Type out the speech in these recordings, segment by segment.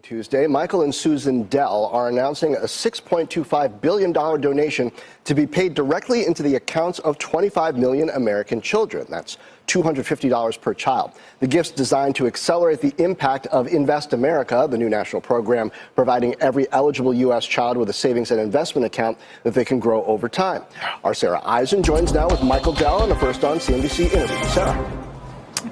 Tuesday, Michael and Susan Dell are announcing a $6.25 billion donation to be paid directly into the accounts of 25 million American children. That's $250 per child. The gift's designed to accelerate the impact of Invest America, the new national program providing every eligible U.S. child with a savings and investment account that they can grow over time. Our Sarah Eisen joins now with Michael Dell in the First on CNBC interview. Sarah.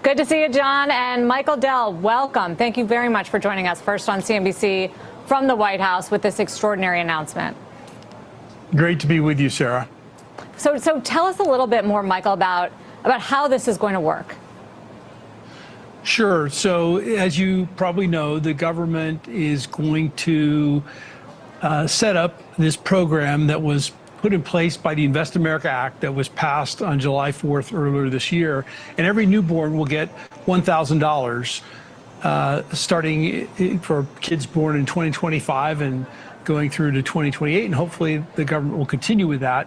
Good to see you, John. And Michael Dell, welcome. Thank you very much for joining us first on CNBC from the White House with this extraordinary announcement. Great to be with you, Sarah. So tell us a little bit more, Michael, about how this is going to work. Sure. So as you probably know, the government is going to set up this program that was put in place by the Invest America Act that was passed on July 4th earlier this year. And every newborn will get $1,000 starting for kids born in 2025 and going through to 2028. And hopefully the government will continue with that.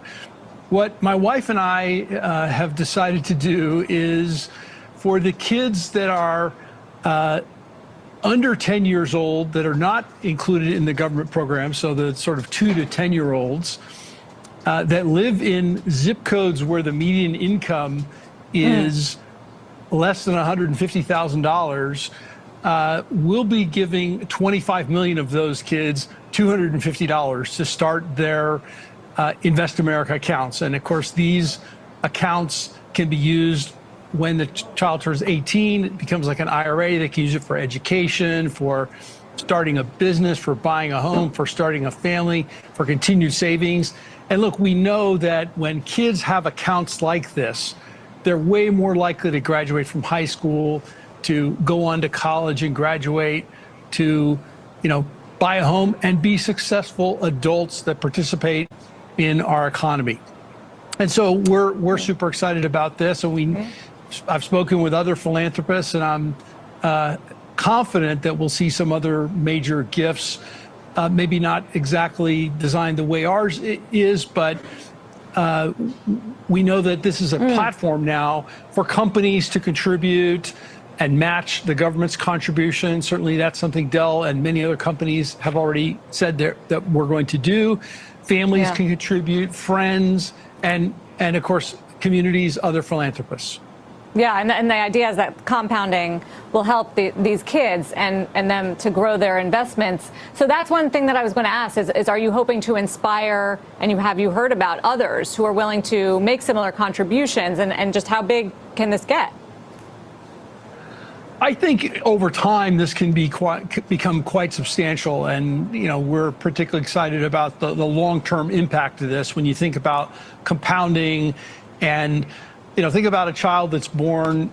What my wife and I have decided to do is for the kids that are under 10 years old that are not included in the government program, so the sort of 2 to 10-year-olds, that live in zip codes where the median income is less than $150,000, we'll be giving 25 million of those kids $250 to start their Invest America accounts. And of course, these accounts can be used when the child turns 18. It becomes like an IRA. They can use it for education, for starting a business, for buying a home, for starting a family, for continued savings. And look, we know that when kids have accounts like this, they're way more likely to graduate from high school, to go on to college and graduate, to, buy a home and be successful adults that participate in our economy. And so we're super excited about this. And I've spoken with other philanthropists, and I'm confident that we'll see some other major gifts. Maybe not exactly designed the way ours is, but we know that this is a platform now for companies to contribute and match the government's contribution. Certainly that's something Dell and many other companies have already said that we're going to do. Families can contribute, friends, and of course, communities, other philanthropists. Yeah, and the idea is that compounding will help these kids and them to grow their investments. So that's one thing that I was going to ask is are you hoping to inspire, and have you heard about others who are willing to make similar contributions, and just how big can this get? I think over time this can become quite substantial, and we're particularly excited about the long-term impact of this. When you think about compounding, and think about a child that's born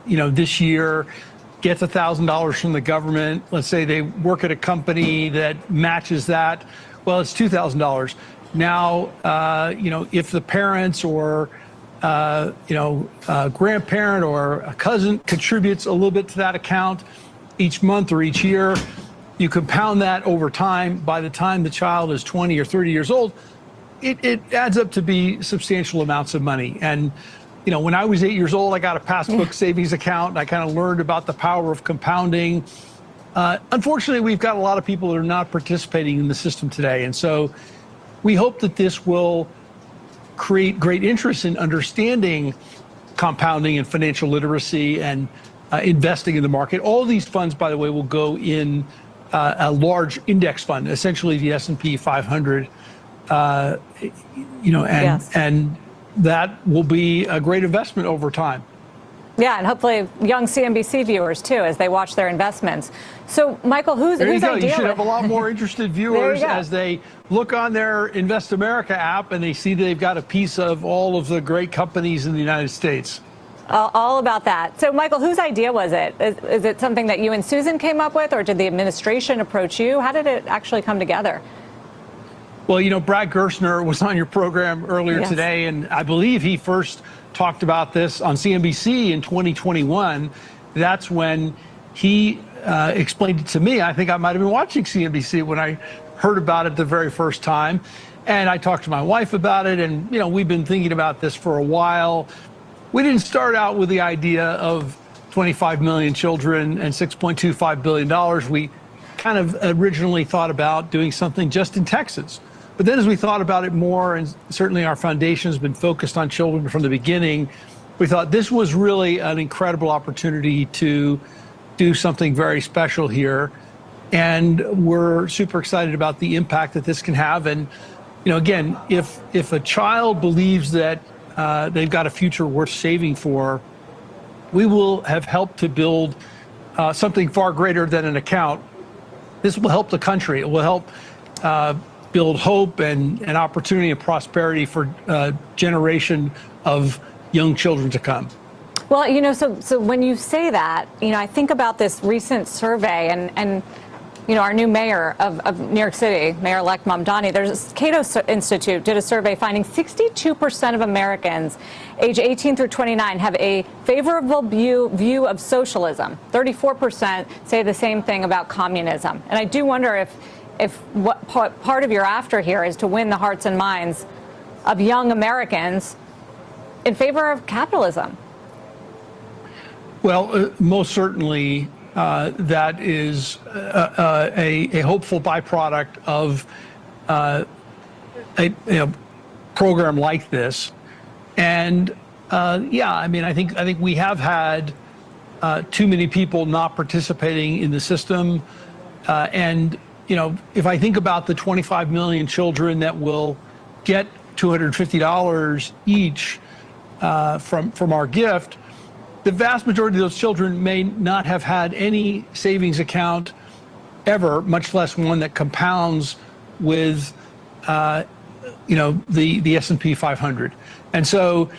this year, gets $1,000 from the government. Let's say they work at a company that matches that. Well, it's $2,000. Now, if the parents or a grandparent or a cousin contributes a little bit to that account each month or each year, you compound that over time. By the time the child is 20 or 30 years old, it adds up to be substantial amounts of money. And when I was 8 years old, I got a passbook savings account, and I kind of learned about the power of compounding. Unfortunately, we've got a lot of people that are not participating in the system today. And so we hope that this will create great interest in understanding compounding and financial literacy and investing in the market. All these funds, by the way, will go in a large index fund, essentially the S&P 500. And that will be a great investment over time. Yeah, and hopefully young CNBC viewers too, as they watch their investments. So, Michael, whose idea? You should have a lot more interested viewers as they look on their Invest America app and they see they've got a piece of all of the great companies in the United States. All about that. So, Michael, whose idea was it? Is it something that you and Susan came up with, or did the administration approach you? How did it actually come together? Well, Brad Gerstner was on your program earlier today, and I believe he first talked about this on CNBC in 2021. That's when he explained it to me. I think I might have been watching CNBC when I heard about it the very first time. And I talked to my wife about it, and we've been thinking about this for a while. We didn't start out with the idea of 25 million children and $6.25 billion. We kind of originally thought about doing something just in Texas. But then as we thought about it more, and certainly our foundation has been focused on children from the beginning, we thought this was really an incredible opportunity to do something very special here. And we're super excited about the impact that this can have. And, again, if a child believes that they've got a future worth saving for, we will have helped to build something far greater than an account. This will help the country. It will help build hope and opportunity and prosperity for a generation of young children to come. Well, so when you say that, I think about this recent survey and our new mayor of New York City, Mayor-elect Mamdani, there's Cato Institute did a survey finding 62% of Americans age 18 through 29 have a favorable view of socialism. 34% say the same thing about communism. And I do wonder if what part of your after here is to win the hearts and minds of young Americans in favor of capitalism. Well, most certainly that is a hopeful byproduct of a program like this. And I think we have had too many people not participating in the system. And if I think about the 25 million children that will get $250 each from our gift, the vast majority of those children may not have had any savings account ever, much less one that compounds with, the S&P 500. And so,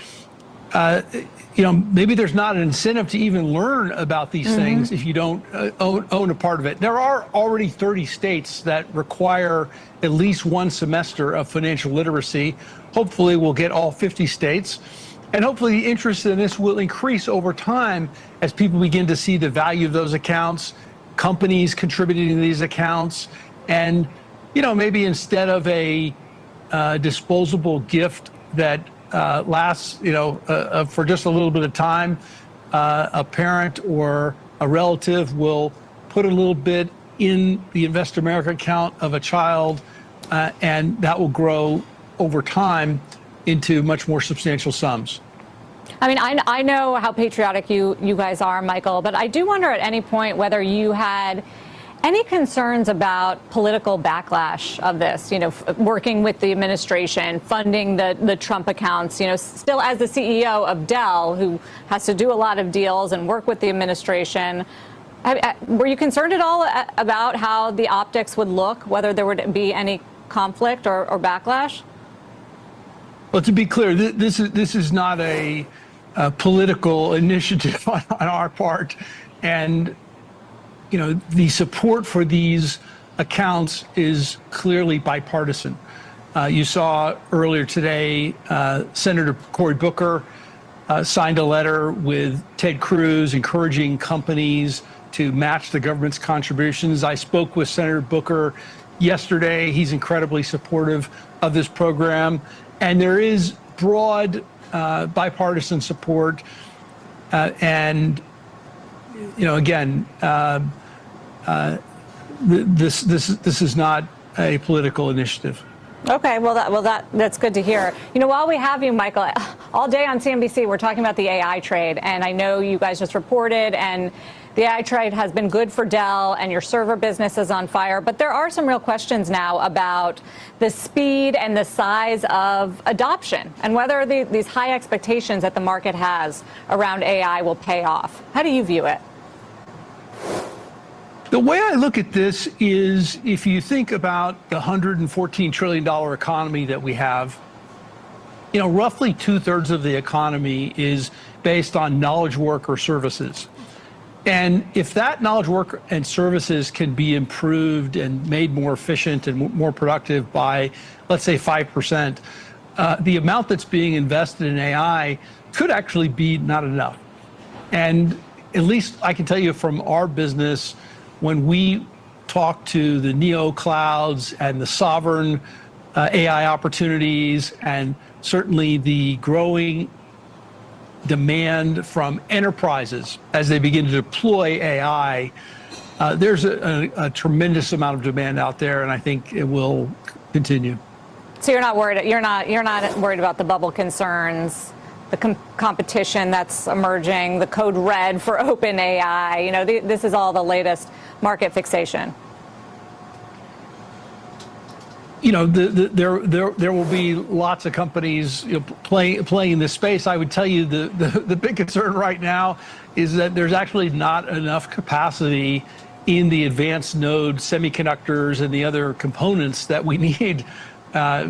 maybe there's not an incentive to even learn about these things if you don't own a part of it. There are already 30 states that require at least one semester of financial literacy. Hopefully, we'll get all 50 states. And hopefully the interest in this will increase over time as people begin to see the value of those accounts, companies contributing to these accounts, and maybe instead of a disposable gift that lasts for just a little bit of time, a parent or a relative will put a little bit in the Invest America account of a child, and that will grow over time into much more substantial sums. I mean, I know how patriotic you guys are, Michael, but I do wonder at any point whether you had any concerns about political backlash of this, working with the administration, funding the Trump accounts, still as the CEO of Dell, who has to do a lot of deals and work with the administration. Were you concerned at all about how the optics would look, whether there would be any conflict or backlash? Well, to be clear, this is not a political initiative on our part, and the support for these accounts is clearly bipartisan. You saw earlier today, Senator Cory Booker signed a letter with Ted Cruz encouraging companies to match the government's contributions. I spoke with Senator Booker yesterday. He's incredibly supportive of this program. And there is broad bipartisan support. This is not a political initiative. Okay, that's good to hear. While we have you, Michael, all day on CNBC, we're talking about the AI trade, and I know you guys just reported, and the AI trade has been good for Dell, and your server business is on fire. But there are some real questions now about the speed and the size of adoption, and whether these high expectations that the market has around AI will pay off. How do you view it? The way I look at this is, if you think about the $114 trillion economy that we have, roughly 2/3 of the economy is based on knowledge work or services. And if that knowledge work and services can be improved and made more efficient and more productive by, let's say, 5%, the amount that's being invested in AI could actually be not enough. And at least I can tell you from our business, when we talk to the neo clouds and the sovereign AI opportunities, and certainly the growing demand from enterprises as they begin to deploy AI, there's a tremendous amount of demand out there, and I think it will continue. So you're not worried. You're not worried about the bubble concerns, the competition that's emerging, the code red for open AI. You know, this is all the latest market fixation. You know, there will be lots of companies, you know, playing in this space. I would tell you the big concern right now is that there's actually not enough capacity in the advanced node semiconductors and the other components that we need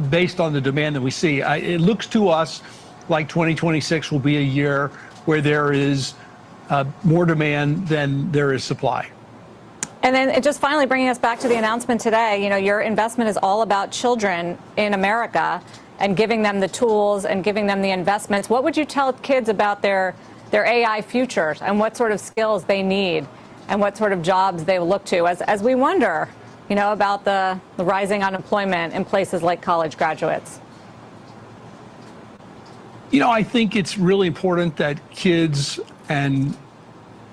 based on the demand that we see. It looks to us like 2026 will be a year where there is more demand than there is supply. And then just finally bringing us back to the announcement today, you know, your investment is all about children in America and giving them the tools and giving them the investments. What would you tell kids about their AI futures and what sort of skills they need and what sort of jobs they will look to as we wonder, you know, about the rising unemployment in places like college graduates? You know, I think it's really important that kids and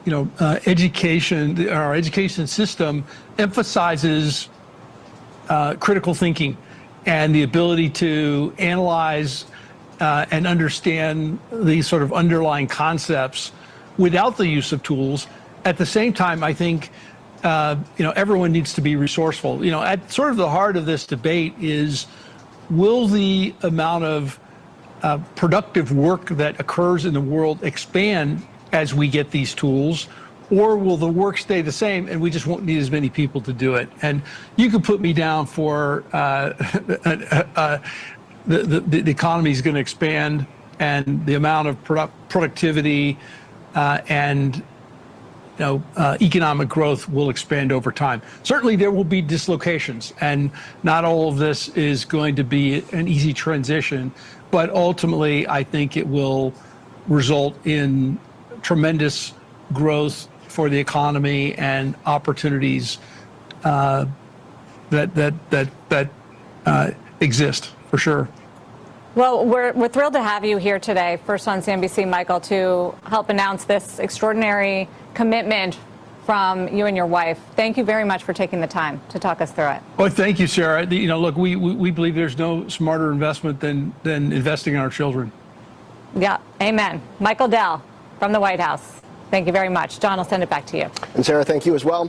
our education system emphasizes critical thinking and the ability to analyze and understand these sort of underlying concepts without the use of tools. At the same time, I think everyone needs to be resourceful. You know, at sort of the heart of this debate is, will the amount of productive work that occurs in the world expand as we get these tools, or will the work stay the same and we just won't need as many people to do it? And you can put me down for the economy is going to expand and the amount of productivity and economic growth will expand over time. Certainly there will be dislocations, and not all of this is going to be an easy transition, but ultimately I think it will result in tremendous growth for the economy and opportunities that exist for sure. Well, we're thrilled to have you here today, first on CNBC, Michael, to help announce this extraordinary commitment from you and your wife. Thank you very much for taking the time to talk us through it. Well, thank you, Sarah. You know, look, we believe there's no smarter investment than investing in our children. Yeah, amen. Michael Dell from the White House. Thank you very much. John, I'll send it back to you. And Sarah, thank you as well.